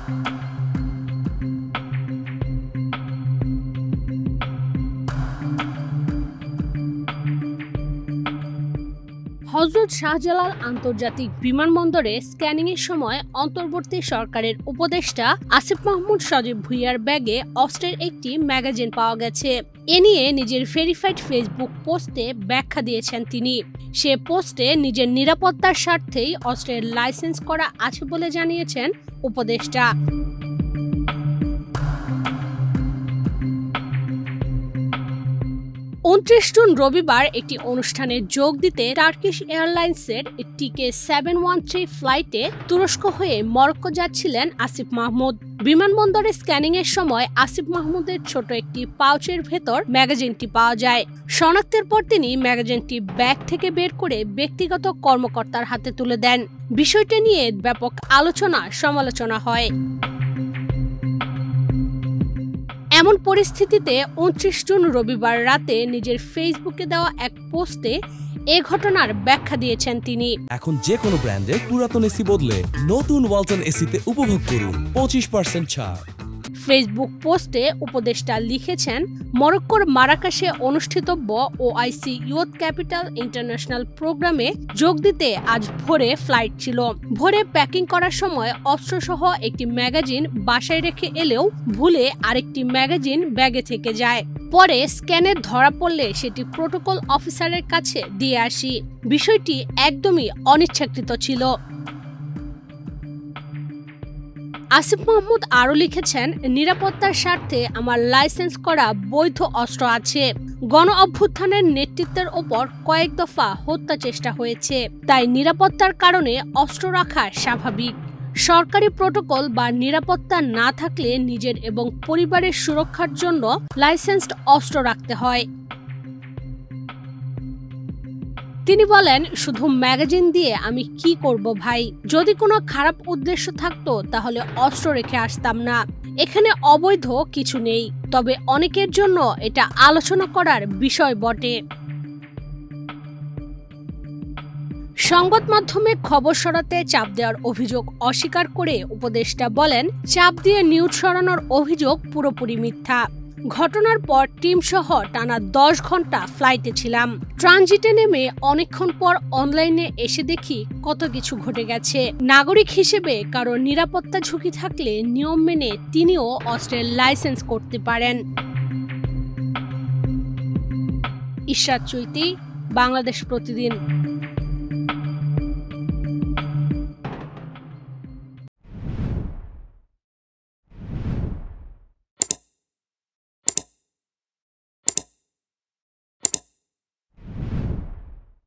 হযরত শাহজালাল আন্তর্জাতিক বিমানবন্দরে স্ক্যানিংয়ের সময় অন্তর্বর্তী সরকারের উপদেষ্টা আসিফ মাহমুদ সজীব ভুঁইয়ার ব্যাগে অস্ত্রের একটি ম্যাগাজিন পাওয়া গেছে। এ নিয়ে নিজের ভেরিফাইড ফেসবুক পোস্টে ব্যাখ্যা দিয়েছেন তিনি। সে পোস্টে নিজের নিরাপত্তার স্বার্থেই অস্ত্রের লাইসেন্স করা আছে বলে জানিয়েছেন উপদেষ্টা। 29 জুন রবিবার একটি অনুষ্ঠানে যোগ দিতে টার্কিশ এয়ারলাইন্সের TK713 ফ্লাইটে তুরস্ক হয়ে মরক্কো যাচ্ছিলেন আসিফ মাহমুদ। বিমানবন্দরে স্ক্যানিং এর সময় আসিফ মাহমুদের ছোট একটি পাউচের ভেতর ম্যাগাজিনটি পাওয়া যায়। শনাক্তের পর তিনি ম্যাগাজিনটি ব্যাগ থেকে বের করে ব্যক্তিগত কর্মকর্তার হাতে তুলে দেন। বিষয়টি নিয়ে ব্যাপক আলোচনা সমালোচনা হয়। এমন পরিস্থিতিতে 29 জুন রবিবার রাতে নিজের ফেসবুকে দেওয়া এক পোস্টে এ ঘটনার ব্যাখ্যা দিয়েছেন তিনি। এখন যে কোনো ব্র্যান্ডের পুরাতন এসি বদলে নতুন ওয়ালটন এসিতে উপভোগ করুন 25% ছাড়। ফেসবুক পোস্টে উপদেষ্টা লিখেছেন, মরক্কোর মারাকাশে অনুষ্ঠিতব্য OIC ইয়ুথ ক্যাপিটাল ইন্টারন্যাশনাল প্রোগ্রামে যোগ দিতে আজ ভোরে ফ্লাইট ছিল। ভোরে প্যাকিং করার সময় অস্ত্রসহ একটি ম্যাগাজিন বাসায় রেখে এলেও ভুলে আরেকটি ম্যাগাজিন ব্যাগে থেকে যায়। পরে স্ক্যানে ধরা পড়লে সেটি প্রোটোকল অফিসারের কাছে দিয়ে আসি। বিষয়টি একদমই অনিচ্ছাকৃত ছিল। আসিফ মাহমুদ আরও লিখেছেন, নিরাপত্তার স্বার্থে আমার লাইসেন্স করা বৈধ অস্ত্র আছে। গণ অভ্যুত্থানের নেতৃত্বের ওপর কয়েক দফা হত্যা চেষ্টা হয়েছে, তাই নিরাপত্তার কারণে অস্ত্র রাখা স্বাভাবিক। সরকারি প্রোটোকল বা নিরাপত্তা না থাকলে নিজের এবং পরিবারের সুরক্ষার জন্য লাইসেন্সড অস্ত্র রাখতে হয়। তিনি বলেন, শুধু ম্যাগাজিন দিয়ে আমি কি করব ভাই? যদি কোনো খারাপ উদ্দেশ্য থাকতো তাহলে অস্ত্র রেখে আসতাম না। এখানে অবৈধ কিছু নেই, তবে অনেকের জন্য এটা আলোচনা করার বিষয় বটে। সংবাদ মাধ্যমে খবর সরাতে চাপ দেওয়ার অভিযোগ অস্বীকার করে উপদেষ্টা বলেন, চাপ দিয়ে নিউজ সরানোর অভিযোগ পুরোপুরি মিথ্যা। ঘটনার পর টিম সহ টানা 10 ঘন্টা ফ্লাইটে ছিলাম। ট্রানজিটে নেমে অনেকক্ষণ পর অনলাইনে এসে দেখি কত কিছু ঘটে গেছে। নাগরিক হিসেবে কারো নিরাপত্তা ঝুঁকি থাকলে নিয়ম মেনে তিনিও অস্ত্রের লাইসেন্স করতে পারেন। ইশরাত চৈতি, বাংলাদেশ প্রতিদিন।